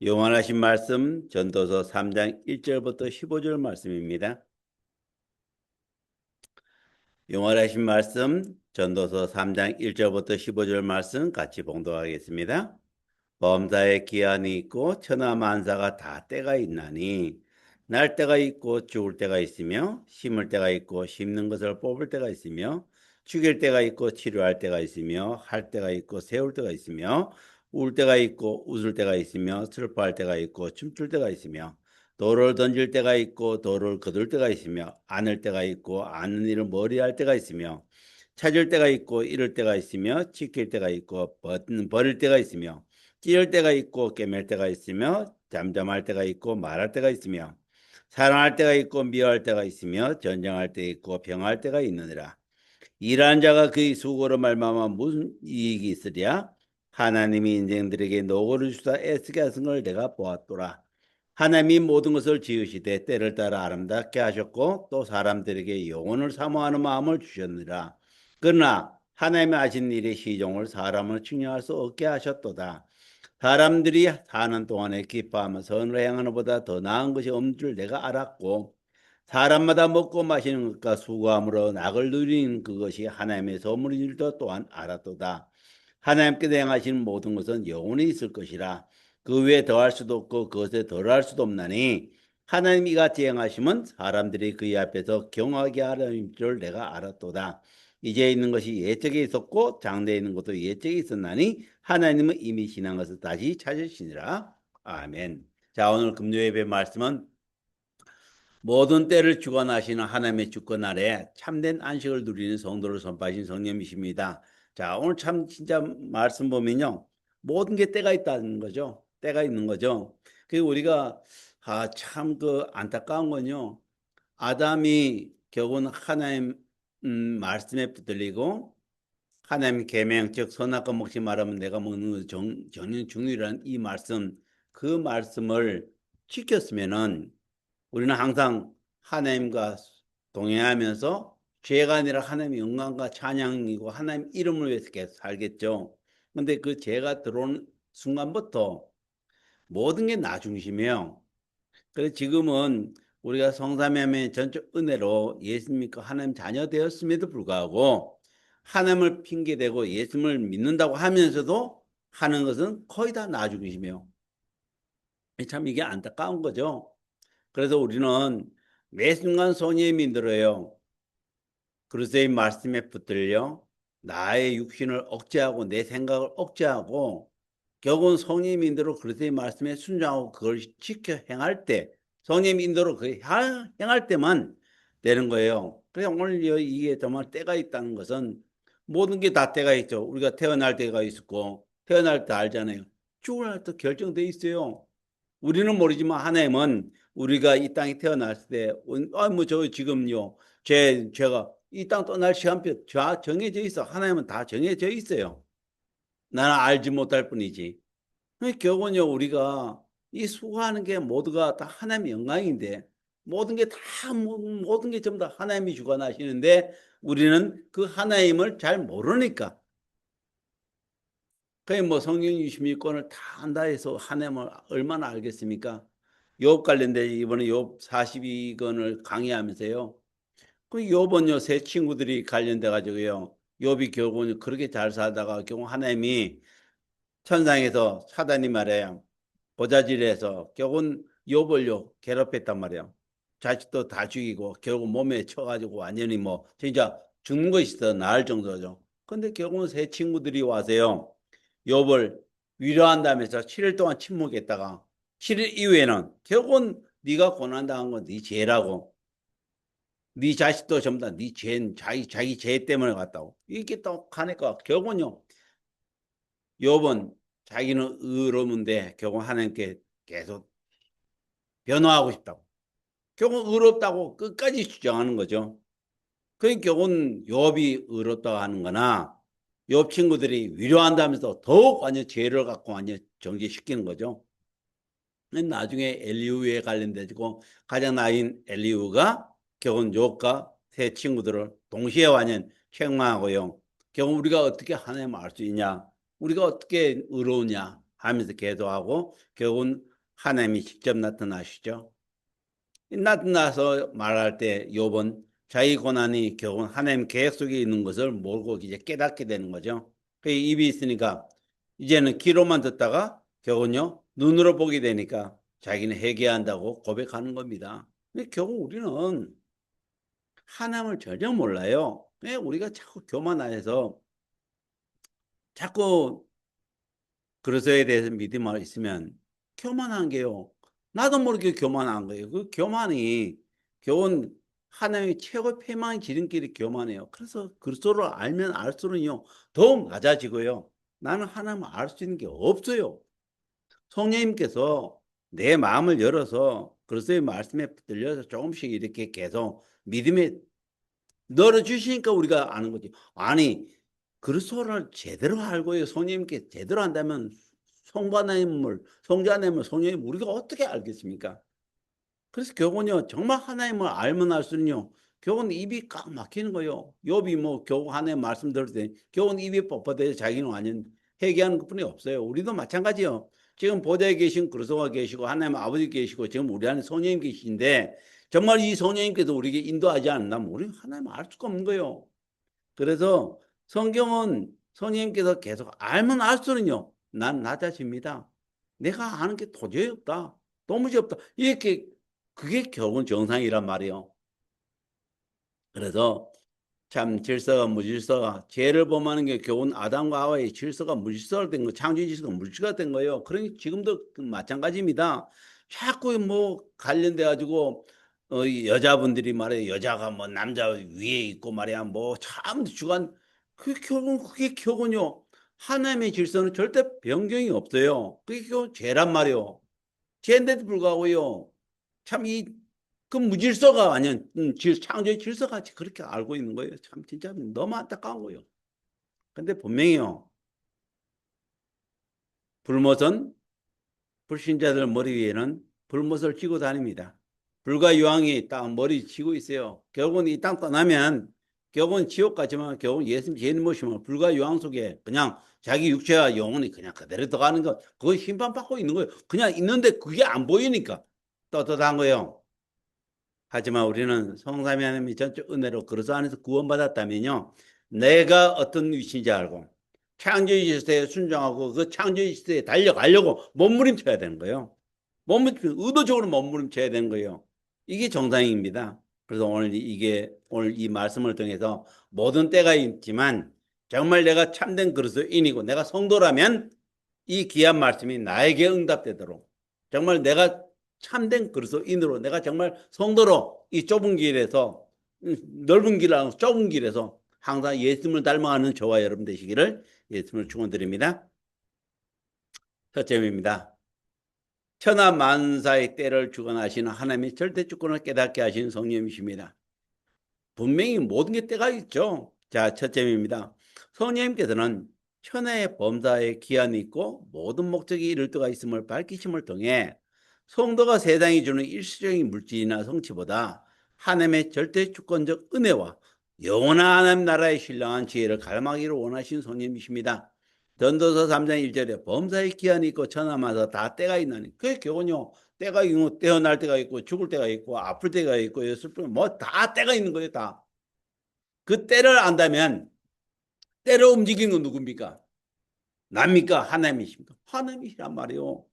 영원하신 말씀 전도서 3장 1절부터 15절 말씀입니다. 영원하신 말씀 전도서 3장 1절부터 15절 말씀 같이 봉독하겠습니다. 범사에 기한이 있고 천하만사가 다 때가 있나니 날 때가 있고 죽을 때가 있으며 심을 때가 있고 심는 것을 뽑을 때가 있으며 죽일 때가 있고 치료할 때가 있으며 할 때가 있고 세울 때가 있으며 울 때가 있고 웃을 때가 있으며 슬퍼할 때가 있고 춤출 때가 있으며 돌을 던질 때가 있고 돌을 거둘 때가 있으며 안을 때가 있고 아는 일을 머리할 때가 있으며 찾을 때가 있고 잃을 때가 있으며 지킬 때가 있고 버릴 때가 있으며 찌를 때가 있고 깨맬 때가 있으며 잠잠할 때가 있고 말할 때가 있으며 사랑할 때가 있고 미워할 때가 있으며 전쟁할 때 있고 병할 때가 있느니라. 일하는 자가 그의 수고로 말미암아 무슨 이익이 있으랴? 하나님이 인생들에게 노고를 주사 애쓰게 하신 걸 내가 보았더라. 하나님이 모든 것을 지으시되 때를 따라 아름답게 하셨고 또 사람들에게 영혼을 사모하는 마음을 주셨느라. 그러나 하나님이 하신 일의 시종을 사람은 측량할 수 없게 하셨도다. 사람들이 사는 동안에 기뻐하며 선을 행하는 것보다 더 나은 것이 없는 줄 내가 알았고 사람마다 먹고 마시는 것과 수고함으로 낙을 누리는 그것이 하나님의 선물인 줄도 또한 알았도다. 하나님께서 행하시는 모든 것은 영원히 있을 것이라. 그 외에 더할 수도 없고 그것에 덜할 수도 없나니 하나님이 이같이 행하시면 사람들이 그의 앞에서 경하게 하려는 줄 내가 알았도다. 이제 있는 것이 옛적에 있었고 장래에 있는 것도 옛적에 있었나니 하나님은 이미 지난 것을 다시 찾으시니라. 아멘. 자, 오늘 금요예배 말씀은 모든 때를 주관하시는 하나님의 주권 아래 참된 안식을 누리는 성도를 선포하신 성령이십니다. 자, 오늘 참 진짜 말씀 보면요. 모든 게 때가 있다는 거죠. 때가 있는 거죠. 그리고 우리가 참 그 안타까운 건요. 아담이 결국은 하나님 말씀에 붙들리고 하나님 계명 즉 선악과 먹지 말하면 내가 먹는 것 정령 중이라는 이 말씀 그 말씀을 지켰으면은 우리는 항상 하나님과 동행하면서 죄가 아니라 하나님의 영광과 찬양이고 하나님 이름을 위해서 계속 살겠죠. 근데 그 죄가 들어오는 순간부터 모든 게 나 중심이에요. 그래서 지금은 우리가 성삼위의 전적 은혜로 예수 믿고 하나님 자녀 되었음에도 불구하고 하나님을 핑계대고 예수를 믿는다고 하면서도 하는 것은 거의 다 나 중심이에요. 참 이게 안타까운 거죠. 그래서 우리는 매 순간 성령님이 들어요. 그리스도의 말씀에 붙들려 나의 육신을 억제하고 내 생각을 억제하고 결국은 성령 인도로 그리스도의 말씀에 순종하고 그걸 지켜 행할 때 성령 인도로 그 행할 때만 되는 거예요. 그래서 오늘 이게 정말 때가 있다는 것은 모든 게 다 때가 있죠. 우리가 태어날 때가 있었고 태어날 때 알잖아요. 죽을 날도 결정돼 있어요. 우리는 모르지만 하나님은 우리가 이 땅에 태어났을 때, 뭐 저 지금요, 제가 이 땅 떠날 시간표 다 정해져 있어. 하나님은 다 정해져 있어요. 나는 알지 못할 뿐이지. 결국은요, 우리가 이 수고하는 게 모두가 다 하나님의 영광인데, 모든 게 다, 모든 게 전부 다 하나님이 주관하시는데, 우리는 그 하나님을 잘 모르니까, 그게 뭐 성령 26권을 다 안다 해서 하나님을 얼마나 알겠습니까? 욥 관련된 이번에 욥 42권을 강의하면서요. 그 욥은요 세 친구들이 관련돼 가지고요. 욥이 결국은 그렇게 잘 살다가 결국 하나님이 천상에서 사단이 말이에요. 보자질해서 결국은 욥을요 괴롭혔단 말이에요. 자식도 다 죽이고 결국 몸에 쳐가지고 완전히 뭐 진짜 죽는 것이 더 나을 정도죠. 근데 결국은 세 친구들이 와서요. 욥을 위로한다면서 7일 동안 침묵했다가 7일 이후에는 결국은 네가 고난당한 건 네 죄라고 네 자식도 전부 다 네 죄, 자기 죄 때문에 갔다고 이렇게 또 하니까 결국은요 욥은 자기는 의로운데 결국 하나님께 계속 변호하고 싶다고 결국 의롭다고 끝까지 주장하는 거죠. 그 결국은 욥이 의롭다고 하는 거나 욥 친구들이 위로한다면서 더욱 완전 죄를 갖고 완전 정지시키는 거죠. 나중에 엘리후에 관련되고 가장 나인 엘리후가 결국 욥과 세 친구들을 동시에 완전 책망하고요. 결국 우리가 어떻게 하나님을 알 수 있냐? 우리가 어떻게 의로우냐? 하면서 기도하고 결국은 하나님이 직접 나타나시죠. 나타나서 말할 때 욥은 자기 고난이 결국은 하나님 계획 속에 있는 것을 모르고 이제 깨닫게 되는 거죠. 그 입이 있으니까 이제는 귀로만 듣다가 결국은요 눈으로 보게 되니까 자기는 회개한다고 고백하는 겁니다. 근데 결국 우리는 하나님을 전혀 몰라요. 왜 우리가 자꾸 교만해서 자꾸 그리스도에 대해서 믿음이 있으면 교만한 게요. 나도 모르게 교만한 거예요. 그 교만이 교훈 하나님의 최고 패망의 지름길이 교만해요. 그래서 그리스도를 알면 알수록요 더욱 낮아지고요. 나는 하나님을 알 수 있는 게 없어요. 성령님께서 내 마음을 열어서 그리스도의 말씀에 들려서 조금씩 이렇게 계속 믿음에 열어주시니까 우리가 아는 거지. 아니 그리스도를 제대로 알고요. 성령님께 제대로 안다면 성자님을 성령님 우리가 어떻게 알겠습니까? 그래서 결국은요 정말 하나님을 알면 알수록요 결국은 입이 꽉 막히는 거예요. 욥이 뭐 결국 하나님 말씀 들을 때 결국은 입이 뻣뻣해서 자기는 완전 회개하는 것뿐이 없어요. 우리도 마찬가지요. 지금 보좌에 계신 그리스도가 계시고 하나님 아버지 계시고 지금 우리 안에 성령님 계신데 정말 이 성령님께서 우리에게 인도하지 않는다면 우리는 하나님을 알 수가 없는 거예요. 그래서 성경은 성령님께서 계속 알면 알수록요 난 낮아집니다. 내가 아는 게 도저히 없다. 도무지 없다. 이렇게 그게 결국은 정상이란 말이에요. 그래서 참 질서가 무질서가 죄를 범하는 게 결국은 아담과 하와의 질서가 무질서가 된 거, 창조의 질서가 무질서가 된 거예요. 그러니 지금도 마찬가지입니다. 자꾸 뭐 관련돼 가지고 여자분들이 말이에요. 여자가 뭐 남자 위에 있고 말이야. 뭐 참 주관 그게 결국은요. 하나님의 질서는 절대 변경이 없어요. 그게 결국 죄란 말이에요. 죄인데도 불구하고요. 참 그 무질서가 완전 창조의 질서같이 그렇게 알고 있는 거예요. 참 진짜 너무 안타까운 거예요. 근데 분명히요. 불못은 불신자들 머리 위에는 불못을 쥐고 다닙니다. 불과 유황이 딱 머리 쥐고 있어요. 결국은 이 땅 떠나면 결국은 지옥 가지만 결국은 예수님 모시면 불과 유황 속에 그냥 자기 육체와 영혼이 그냥 그대로 들어가는 거 그거 심판받고 있는 거예요. 그냥 있는데 그게 안 보이니까 떳떳한 거예요. 하지만 우리는 성삼위 하나님의 전적 은혜로 그리스도 안에서 구원받았다면요. 내가 어떤 위치인지 알고 창조의 질서에 순종하고 그 창조의 질서에 달려가려고 몸부림쳐야 되는 거예요. 의도적으로 몸부림쳐야 되는 거예요. 이게 정상입니다. 그래서 오늘 이 말씀을 통해서 모든 때가 있지만 정말 내가 참된 그리스도인이고 내가 성도라면 이 귀한 말씀이 나에게 응답되도록 정말 내가 참된 그리스도인으로 내가 정말 성도로 이 좁은 길에서 넓은 길하고 좁은 길에서 항상 예수님을 닮아가는 저와 여러분 되시기를 예수님을 축원드립니다. 첫째입니다. 천하 만사의 때를 주관하시는 하나님의 절대 주권을 깨닫게 하시는 성령님이십니다. 분명히 모든 게 때가 있죠. 자, 첫째입니다. 성령님께서는 천하의 범사에 기한이 있고 모든 목적이 이를 때가 있음을 밝히심을 통해 성도가 세상이 주는 일시적인 물질이나 성취보다 하나님의 절대 주권적 은혜와 영원한 하나님 나라의 신령한 지혜를 갈망하기를 원하시는 성령님이십니다. 전도서 3장 1절에 범사의 기한이 있고 천하마다 다 때가 있나니 그게 결국은요 때가 있고 태어날 때가 있고 죽을 때가 있고 아플 때가 있고 슬픔 뭐 다 때가 있는 거예요. 다. 그 때를 안다면 때를 움직이는 건 누굽니까? 남입니까? 하나님이십니까? 하나님이시란 말이에요.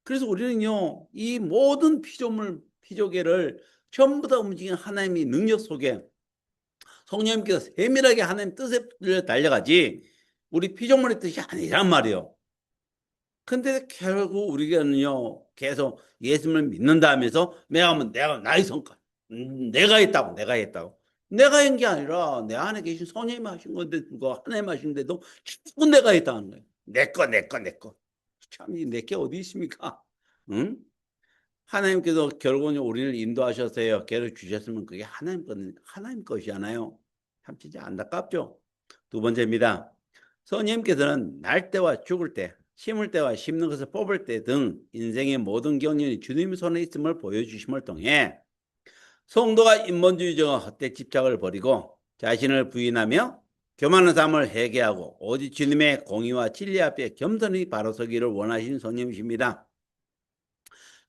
그래서 우리는요 이 모든 피조계를 전부 다 움직이는 하나님의 능력 속에 성령님께서 세밀하게 하나님 뜻에 달려가지 우리 피조물의 뜻이 아니란 말이에요. 근데 결국 우리가는요 계속 예수님을 믿는다 하면서 내가 나의 성과 내가 했다고 내가 한 게 아니라 내 안에 계신 성령님이 하신 건데 그거 하나님 하시는데도 자꾸 내가 했다는 거예요. 내 거 참 이 내 게 어디 있습니까? 응? 하나님께서 결국은 우리를 인도하셔서요 계를 주셨으면 그게 하나님 것이잖아요. 참 진짜 안타깝죠. 두 번째입니다. 성령님께서는 날 때와 죽을 때, 심을 때와 심는 것을 뽑을 때 등 인생의 모든 경륜이 주님 손에 있음을 보여주심을 통해 성도가 인본주의적인 헛된 집착을 버리고 자신을 부인하며 교만한 삶을 회개하고 오직 주님의 공의와 진리 앞에 겸손히 바로 서기를 원하시는 손님이십니다.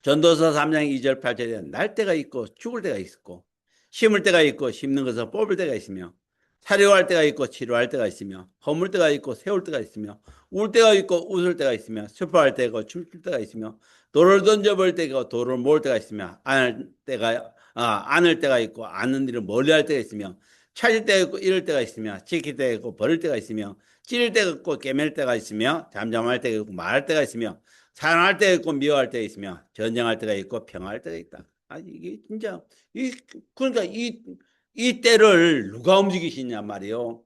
전도서 3장 2절 8절에 날 때가 있고 죽을 때가 있고 심을 때가 있고 심는 것을 뽑을 때가 있으며 사료할 때가 있고 치료할 때가 있으며 허물 때가 있고 세울 때가 있으며 울 때가 있고 웃을 때가 있으며 슬퍼할 때가 있고 춤출 때가 있으며 돌을 던져볼 때가 있고 돌을 모을 때가 있으며 안을 때가 있고 안는 일을 멀리할 때가 있으며 찾을 때가 있고 잃을 때가 있으며 지킬 때가 있고 버릴 때가 있으며 찌를 때가 있고 깨맬 때가 있으며 잠잠할 때가 있고 말할 때가 있으며 사랑할 때가 있고 미워할 때가 있으며 전쟁할 때가 있고 평화할 때가 있다. 이게 진짜 그러니까 이 때를 누가 움직이시냐 말이요.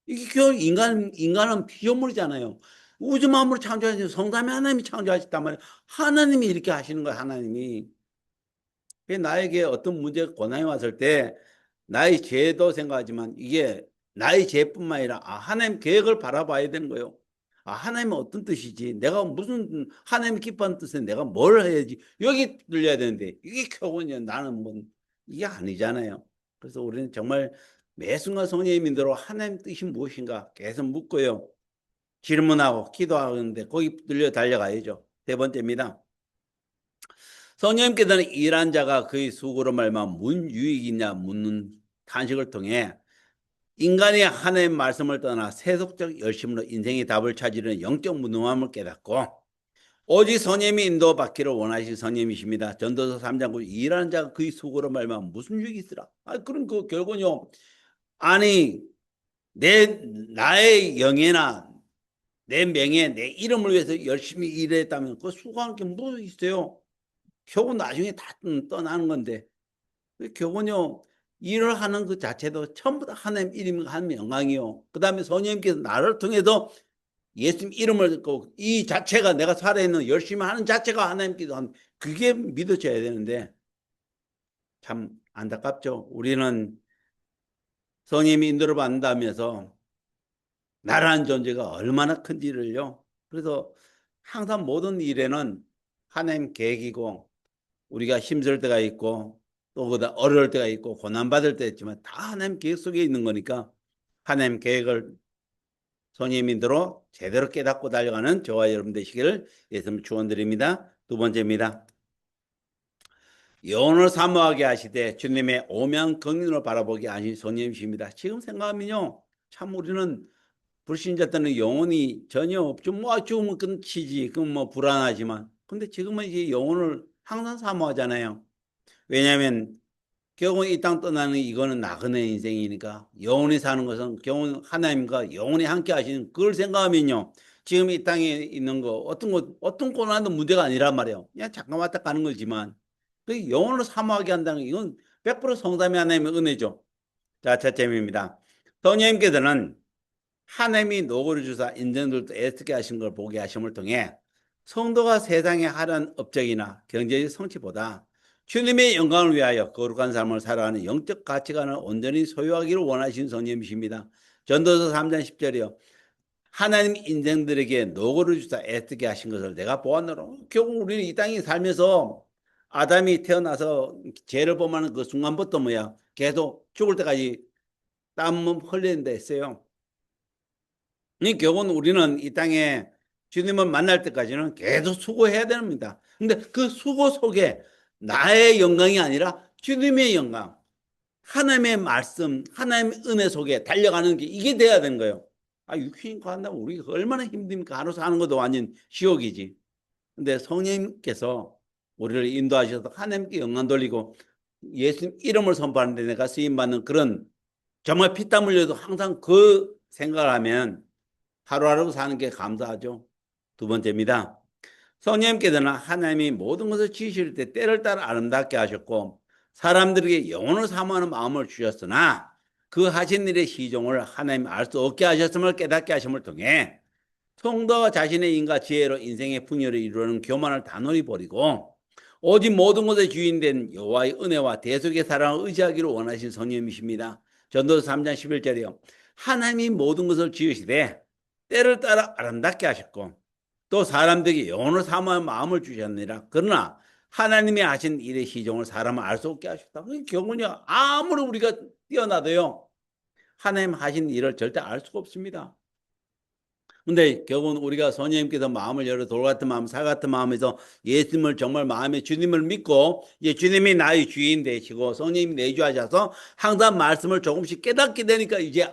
이게 결국 인간은 피조물이잖아요. 우주 만물을 창조하신 성삼위 하나님이 창조하셨단 말이에요. 하나님이 이렇게 하시는 거예요. 하나님이. 나에게 어떤 문제가 고난이 왔을 때 나의 죄도 생각하지만 이게 나의 죄뿐만 아니라 하나님 계획을 바라봐야 되는 거예요. 하나님은 어떤 뜻이지? 내가 무슨 하나님이 기뻐하는 뜻에 내가 뭘 해야지? 여기 들려야 되는데 이게 결국은 나는 뭐 이게 아니잖아요. 그래서 우리는 정말 매 순간 성령의 민대로 하나님 뜻이 무엇인가 계속 묻고요. 질문하고 기도하는데 거기 들려 달려가야죠. 세 번째입니다. 성령님께서는 일한 자가 그의 수고로 말미암아 무슨 유익이냐 묻는 탄식을 통해 인간이 하나님의 말씀을 떠나 세속적 열심으로 인생의 답을 찾으려는 영적 무능함을 깨닫고 오직 성령님이 인도받기를 원하시는 성령님이십니다. 전도서 3장 9절 일하는 자가 그의 수고로 말미암아 무슨 유익이 있으라. 그럼 그 결국은요. 아니 나의 영예나 내 명예, 내 이름을 위해서 열심히 일했다면 그 수고하는 게 뭐 있어요? 결국 나중에 다 떠나는 건데 결국은요 일을 하는 그 자체도 전부 다 하나님 이름이 하나님 영광이요. 그 다음에 성령님께서 나를 통해서 예수님 이름을 듣고 이 자체가 내가 살아있는 열심히 하는 자체가 하나님께서 한 그게 믿어져야 되는데 참 안타깝죠. 우리는 성령님이 인도를 받는다면서 나라는 존재가 얼마나 큰지를요. 그래서 항상 모든 일에는 하나님 계획이고 우리가 힘들 때가 있고 또 그보다 어려울 때가 있고 고난받을 때 있지만 다 하나님 계획 속에 있는 거니까 하나님 계획을 손님인대로 제대로 깨닫고 달려가는 저와 여러분 되시기를 예수님 축원드립니다. 두 번째입니다. 영혼을 사모하게 하시되 주님의 오면 긍휼을 바라보게 하신 손님이십니다. 지금 생각하면요 참 우리는 불신자 때는 영혼이 전혀 없죠. 뭐 죽으면 끝이지. 그건 뭐 불안하지만. 근데 지금은 이제 영혼을 항상 사모하잖아요. 왜냐하면 결국 이 땅 떠나는 이거는 나그네 인생이니까 영원히 사는 것은 결국 하나님과 영원히 함께 하시는 그걸 생각하면요. 지금 이 땅에 있는 거 어떤 고난도 문제가 아니란 말이에요. 그냥 잠깐 왔다 가는 거지만 그 영혼을 사모하게 한다는 이건 100% 성삼위 하나님의 은혜죠. 자, 첫째입니다. 성령님께서는 하나님이 노고를 주사 인생들도 애쓰게 하신 걸 보게 하심을 통해 성도가 세상에 하려는 업적이나 경제적 성취보다 주님의 영광을 위하여 거룩한 삶을 살아가는 영적 가치관을 온전히 소유하기를 원하시는 성령님이십니다. 전도서 3장 10절이요. 하나님 인생들에게 노고를 주사 애쓰게 하신 것을 내가 보았노라. 결국 우리는 이 땅에 살면서 아담이 태어나서 죄를 범하는 그 순간부터 계속 죽을 때까지 땀 흘리는 데 했어요. 결국은 우리는 이 땅에 주님을 만날 때까지는 계속 수고해야 됩니다. 근데 그 수고 속에 나의 영광이 아니라 주님의 영광, 하나님의 말씀, 하나님의 은혜 속에 달려가는 게 이게 돼야 되는 거예요. 육신이 간다면 우리가 얼마나 힘듭니까? 하루서 하는 것도 완전 지옥이지. 근데 성령님께서 우리를 인도하셔서 하나님께 영광 돌리고 예수님 이름을 선포하는데 내가 쓰임받는 그런 정말 피땀 흘려도 항상 그 생각을 하면 하루하루 사는 게 감사하죠. 두 번째입니다. 성령님께서는 하나님이 모든 것을 지으실 때 때를 따라 아름답게 하셨고 사람들에게 영혼을 사모하는 마음을 주셨으나 그 하신 일의 시종을 하나님 알 수 없게 하셨음을 깨닫게 하심을 통해 성도가 자신의 인과 지혜로 인생의 풍요를 이루는 교만을 단호히 버리고 오직 모든 것의 주인된 여호와의 은혜와 대속의 사랑을 의지하기를 원하신 성령님이십니다. 전도서 3장 11절이요. 하나님이 모든 것을 지으시되 때를 따라 아름답게 하셨고 또 사람들에게 영혼을 사모하는 마음을 주셨느니라. 그러나 하나님이 하신 일의 시종을 사람은 알 수 없게 하셨다. 그 경우는요 아무리 우리가 뛰어나도요 하나님 하신 일을 절대 알 수가 없습니다. 근데 결국은 우리가 성령님께서 마음을 열어 돌 같은 마음, 살 같은 마음에서 예수님을 정말 마음에 주님을 믿고 이제 주님이 나의 주인 되시고 성령님이 내주하셔서 항상 말씀을 조금씩 깨닫게 되니까 이제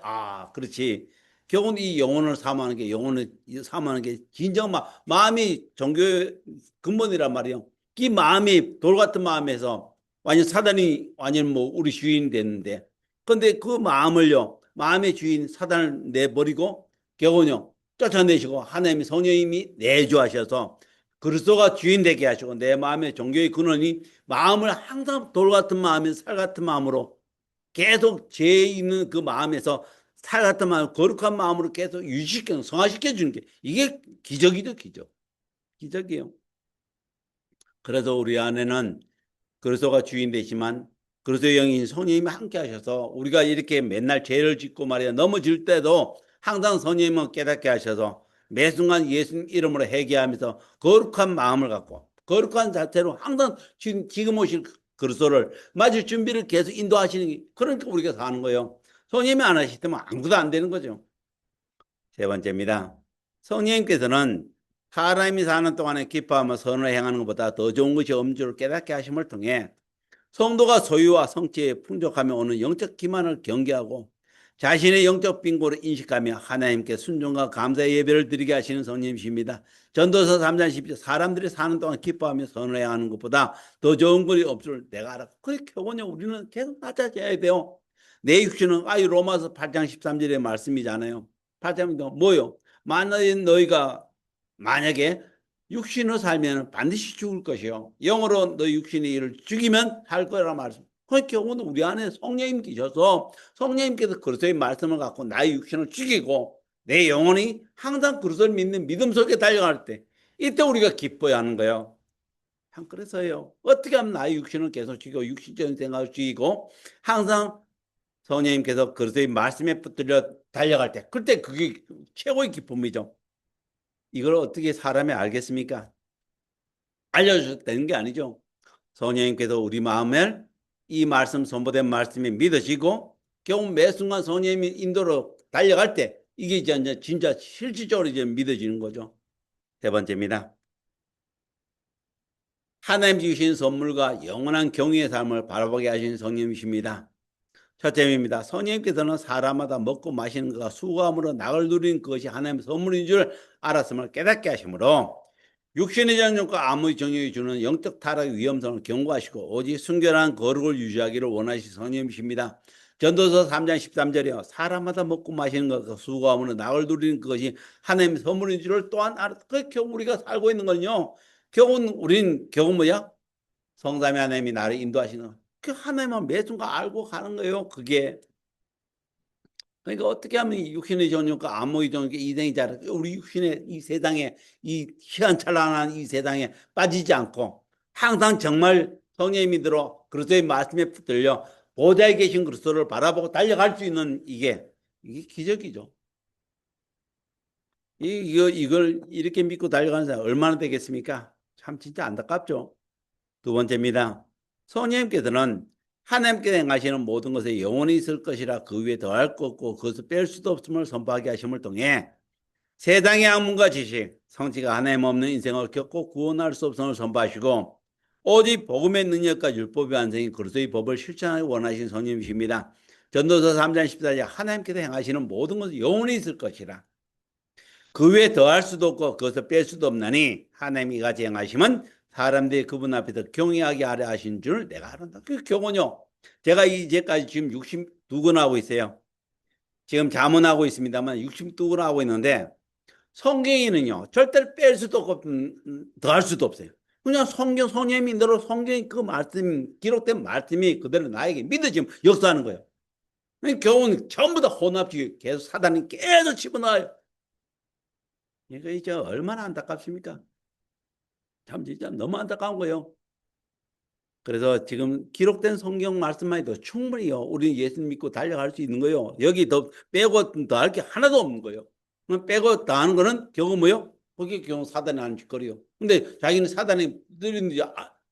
그렇지. 결국은 이 영혼을 사모하는 게 영혼을 사모하는 게 진정 마음이 종교의 근본이란 말이에요. 이 마음이 돌 같은 마음에서 완전 사단이 완전 뭐 우리 주인 됐는데 근데 그 마음을요 마음의 주인 사단을 내버리고 결국은요 쫓아내시고 하나님이 성령님이 내주하셔서 그리스도가 주인 되게 하시고 내 마음의 종교의 근원이 마음을 항상 돌 같은 마음에 살 같은 마음으로 계속 죄 있는 그 마음에서 살 같은 마음 거룩한 마음으로 계속 유지시켜 성화시켜 주는 게 이게 기적이죠. 기적이에요. 그래서 우리 안에는 그리스도가 주인 되지만 그리스도의 영인 성령님이 함께 하셔서 우리가 이렇게 맨날 죄를 짓고 말이야 넘어질 때도 항상 성령님은 깨닫게 하셔서 매 순간 예수님 이름으로 회개하면서 거룩한 마음을 갖고 거룩한 자태로 항상 지금 오실 그리스도를 맞을 준비를 계속 인도하시는 그러니까 우리가 사는 거예요. 성령님이 안 하시면 아무것도 안 되는 거죠. 세 번째입니다. 성령님께서는 사람이 사는 동안에 기뻐하며 선을 행하는 것보다 더 좋은 것이 없는 줄 깨닫게 하심을 통해 성도가 소유와 성취에 풍족하며 오는 영적 기만을 경계하고 자신의 영적 빈곤을 인식하며 하나님께 순종과 감사의 예배를 드리게 하시는 성령님이십니다. 전도서 3장 10절 사람들이 사는 동안 기뻐하며 선을 행하는 것보다 더 좋은 것이 없을 내가 알아. 그렇게 결국은 우리는 계속 낮아져야 돼요. 내 육신은 로마서 8장 13절의 말씀이잖아요. 8장이 뭐요? 만약에 육신으로 살면 반드시 죽을 것이요. 영으로 너 육신의 일을 죽이면 할 거라 말씀. 그 경우는 우리 안에 성령님 계셔서 성령님께서 그리스도의 말씀을 갖고 나의 육신을 죽이고 내 영혼이 항상 그리스도를 믿는 믿음 속에 달려갈 때 이때 우리가 기뻐야 하는 거예요. 그래서요. 어떻게 하면 나의 육신을 계속 죽이고 육신적인 생각을 죽이고 항상 성령님께서 그리스도의 말씀에 붙들려 달려갈 때 그때 그게 최고의 기쁨이죠. 이걸 어떻게 사람이 알겠습니까? 알려주셨다는 게 아니죠. 성령님께서 우리 마음에 이 말씀 선포된 말씀이 믿어지고 결국 매 순간 성령님이 인도로 달려갈 때 이게 이제 진짜 실질적으로 이제 믿어지는 거죠. 세 번째입니다. 하나님 주신 선물과 영원한 경외의 삶을 바라보게 하신 성령님이십니다. 첫째입니다. 성령님께서는 사람마다 먹고 마시는 것과 수고함으로 낙을 누리는 것이 하나님의 선물인 줄 알았음을 깨닫게 하시므로 육신의 정욕과 암의 정욕이 주는 영적 타락의 위험성을 경고하시고 오직 순결한 거룩을 유지하기를 원하시는 성령님이십니다. 전도서 3장 13절이요. 사람마다 먹고 마시는 것과 수고함으로 낙을 누리는 것이 하나님의 선물인 줄을 또한 알았다. 결국 우리가 살고 있는 건요. 결국 뭐야? 성삼위 하나님이 나를 인도하시는 그 하나님만 매 순간 알고 가는 거예요. 그게. 그러니까 어떻게 하면 육신의 정욕과 암의 정욕, 이생이 잘 우리 육신의 이 세상에 이 시간찰나한 이 세상에 빠지지 않고 항상 정말 성령님이 들어 그리스도의 말씀에 붙들려 보좌에 계신 그리스도를 바라보고 달려갈 수 있는 이게 기적이죠. 이걸 이렇게 믿고 달려가는 사람 얼마나 되겠습니까? 참 진짜 안타깝죠. 두 번째입니다. 성령님께서는 하나님께 행하시는 모든 것에 영원히 있을 것이라 그 위에 더할 것 없고 그것을 뺄 수도 없음을 선포하게 하심을 통해 세상의 학문과 지식, 성취가 하나님 없는 인생을 겪고 구원할 수 없음을 선포하시고 오직 복음의 능력과 율법의 완성인 그리스도의 법을 실천하기 원하시는 성령님이십니다. 전도서 3장 14절 하나님께서 행하시는 모든 것은 영원히 있을 것이라 그 위에 더할 수도 없고 그것을 뺄 수도 없나니 하나님이 이같이 행하심은 사람들이 그분 앞에서 경외하게 하려 하신 줄 내가 알았다. 그 경우는요. 제가 이제까지 지금 62건 하고 있어요. 지금 자문하고 있습니다만 62건 하고 있는데 성경에는요. 절대로 뺄 수도 없고 더할 수도 없어요. 그냥 성령님이 너로 성경의 그 말씀 기록된 말씀이 그대로 나에게 믿어지면 역사하는 거예요. 경우는 전부 다 혼합주의 계속 사단이 계속 집어넣어요. 이거 이제 얼마나 안타깝습니까? 참 진짜 너무 안타까운 거예요. 그래서 지금 기록된 성경 말씀만 해도 충분히요. 우리는 예수님 믿고 달려갈 수 있는 거예요. 여기 더 빼고 더 할 게 하나도 없는 거예요. 빼고 더 하는 거는 결국 뭐요? 그게 결국 사단이 하는 짓거리요. 근데 자기는 사단이 들리는지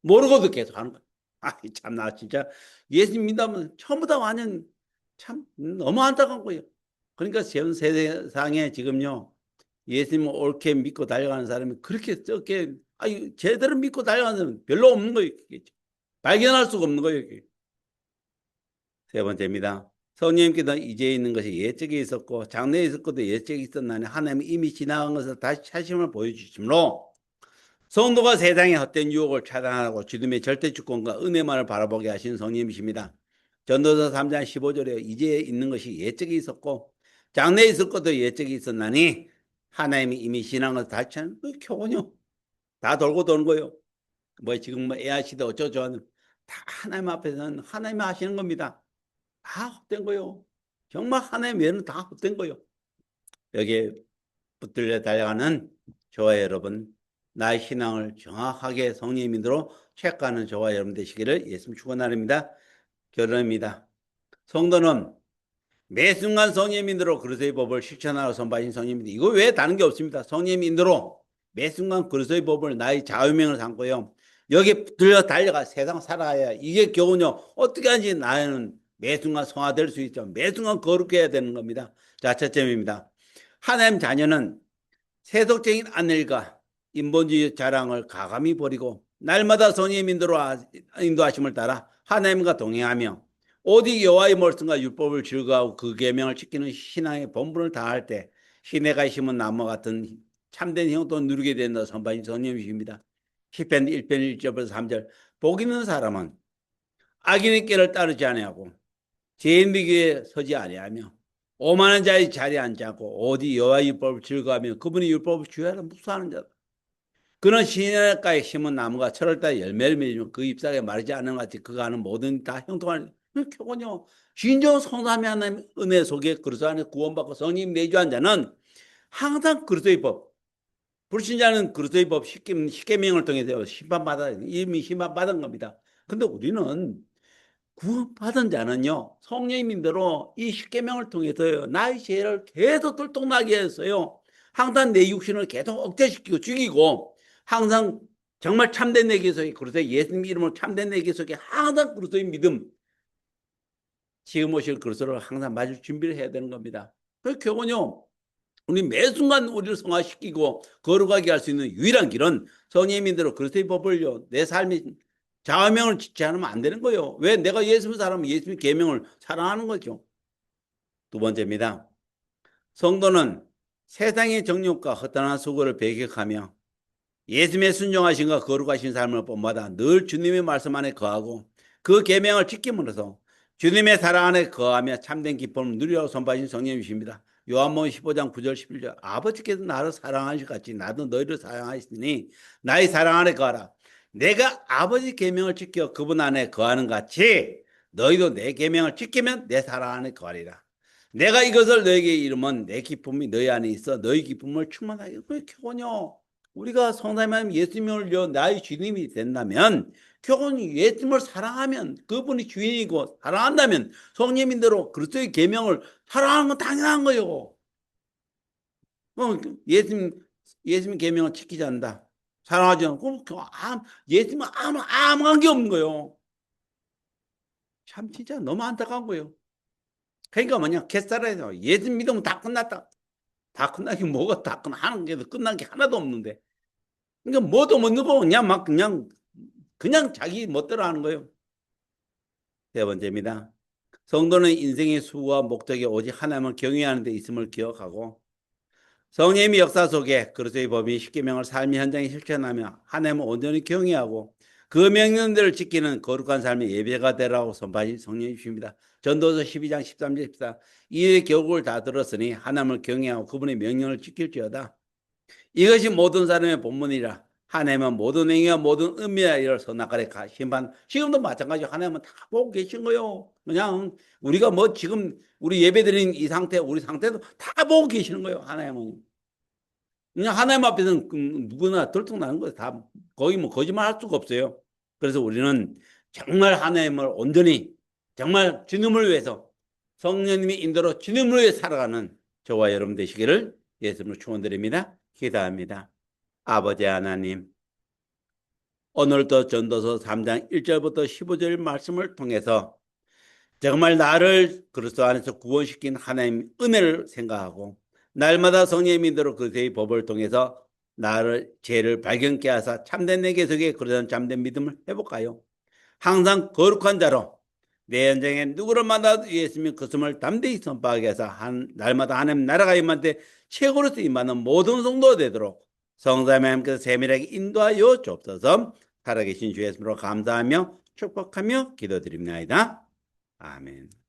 모르고도 계속 하는 거예요. 참나 진짜 예수님 믿으면 전부 다 완전 참 너무 안타까운 거예요. 그러니까 전 세상에 지금요 예수님을 옳게 믿고 달려가는 사람이 그렇게 적게 아니 제대로 믿고 달려가는 사람은 별로 없는 거예요. 발견할 수가 없는 거예요. 세 번째입니다. 성령님께서 이제 있는 것이 예적이 있었고 장래에 있을 것도 예적이 있었나니 하나님이 이미 지나간 것을 다시 차심을 보여주시므로 성도가 세상의 헛된 유혹을 차단하고 주님의 절대 주권과 은혜만을 바라보게 하신 성령님이십니다. 전도서 3장 15절에 이제 있는 것이 예적이 있었고 장래에 있을 것도 예적이 있었나니 하나님이 이미 지나간 것을 다시 차는 그 교훈요. 다 돌고 도는 거예요. 뭐 지금 뭐 AI 시대 어쩌고 하는 다 하나님 앞에서는 하나님이 하시는 겁니다. 다 헛된 거요. 정말 하나님 외에는 다 헛된 거요. 여기에 붙들려 달려가는 저와 여러분, 나의 신앙을 정확하게 성령의 믿음으로 체크하는 저와 여러분 되시기를 예수님 축원합니다. 결론입니다. 성도는 매 순간 성령의 믿음으로 그리스도의 법을 실천하고 선바신 성령의 믿음. 이거 외에 다른 게 없습니다. 성령의 믿음으로 매 순간 그리스도의 법을 나의 자유명을 삼고요. 여기 붙들려 달려가 세상 살아야 이게 겨우요. 어떻게 하는지 나는 매 순간 성화될 수 있죠. 매 순간 거룩해야 되는 겁니다. 자, 첫째입니다. 하나님 자녀는 세속적인 안일과 인본주의 자랑을 가감히 버리고 날마다 성령의 인도하심을 따라 하나님과 동행하며 오직 여호와의 말씀과 율법을 즐거워하고 그 계명을 지키는 신앙의 본분을 다할 때 시내가 심은 나무 같은 참된 형통을 누리게 된다 선바신 성령이십니다. 시편 1편 1절부터 3절 복 있는 사람은 악인의 길을 따르지 아니하고 죄인 비교에 서지 아니하며 오만한 자의 자리에 앉지 않고 오직 여호와의 율법을 즐거워하며 그분의 율법을 주야로 묵상하는 자다. 그는 시냇가에 심은 나무가 철월달에 열매를 맺으면 그 잎사귀에 마르지 않는 것 같이 그가 하는 모든 다 형통하는 교훈이요. 진정 성삼위 하나님 은혜 속에 그리스도 안에 구원받고 성령 내주한 자는 항상 그리스도의 법, 불신자는 그리스도의 법 십계명을 통해서 이미 심판받은 겁니다. 근데 우리는 구원받은 자는요 성령님대로 이 십계명을 통해서요 나의 죄를 계속 들통나게 했어요. 항상 내 육신을 계속 억제시키고 죽이고 항상 정말 참된 내 기속에 그리스도의 예수님 이름으로 참된 내 기속에 항상 그리스도의 믿음 지금 오실 그리스도를 항상 맞을 준비를 해야 되는 겁니다. 그 교훈요 우리 매 순간 우리를 성화시키고 거룩하게 할 수 있는 유일한 길은 성령님대로 그리스도의 법을요 내 삶이 자명을 짓지 않으면 안 되는 거예요. 왜? 내가 예수님 사람은 예수님 계명을 사랑하는 거죠. 두 번째입니다. 성도는 세상의 정욕과 허탄한 수고를 배격하며 예수님의 순종하신과 거룩하신 삶을 본받아 늘 주님의 말씀 안에 거하고 그 계명을 지킴으로써 주님의 사랑 안에 거하며 참된 기쁨을 누리라고 선포하신 성령이십니다. 요한복음 15장 9절 11절 아버지께서 나를 사랑하신 같이 나도 너희를 사랑하시니 나의 사랑 안에 거하라. 내가 아버지 계명을 지켜 그분 안에 거하는 같이 너희도 내 계명을 지키면 내 사랑 안에 거하리라. 내가 이것을 너에게 이르면 내 기쁨이 너희 안에 있어 너희 기쁨을 충만하게. 그게 교훈이요. 우리가 성삼위 예수님을 나의 주님이 된다면 교훈이 예수님을 사랑하면 그분이 주인이고 사랑한다면 성령님대로 그리스도의 계명을 사랑하는 건 당연한 거예요. 예수님 계명을 지키지 않는다. 사랑하지 않고 예수님은 아무 관계 없는 거예요. 참 진짜 너무 안타까운 거예요. 그러니까 뭐냐 겟살에서 예수님 믿으면 다 끝났다. 다 끝나긴 뭐가 다 하는 게 끝난 게 하나도 없는데. 그러니까 뭐도 못 넣고 그냥 자기 멋대로 하는 거예요. 세 번째입니다. 성도는 인생의 수와 목적이 오직 하나님을 경외하는 데 있음을 기억하고 성령의 역사 속에 그리스도의 법이 십계명을 삶의 현장에 실천하며 하나님을 온전히 경외하고 그 명령들을 지키는 거룩한 삶의 예배가 되라고 선포하신 성령이 주십니다. 전도서 12장 13절 14 이의 교훈을 다 들었으니 하나님을 경외하고 그분의 명령을 지킬지어다. 이것이 모든 사람의 본문이라 하나님은 모든 행위와 모든 의미와 일을 선악과에 심판. 지금도 마찬가지로 하나님은 다 보고 계신 거예요. 그냥 우리가 뭐 지금 우리 예배드린 이 상태 우리 상태도 다 보고 계시는 거예요. 하나님은 그냥 하나님 앞에서는 누구나 들통나는 거예요. 다 거의 뭐 거짓말 할 수가 없어요. 그래서 우리는 정말 하나님을 온전히 정말 주님을 위해서 성령님이 인도로 주님을 위해 살아가는 저와 여러분 되시기를 예수님으로 축원드립니다. 기도합니다. 아버지 하나님, 오늘도 전도서 3장 1절부터 15절 말씀을 통해서 정말 나를 그리스도 안에서 구원시킨 하나님 은혜를 생각하고 날마다 성령의 믿음으로 그리스도의 법을 통해서 나를 죄를 발견케 하사 참된 내 계속에 그러한 참된 믿음을 회복하여 항상 거룩한 자로 내 현장에 누구를 만나도 예수님 그 숨을 담대히 선포하게 해서 날마다 하나님 나라가 임한테 최고로 쓰임받는 모든 성도가 되도록 성삼위 하나님께서 세밀하게 인도하여 주옵소서. 살아계신 주 예수님으로 감사하며 축복하며 기도드립니다. 아멘.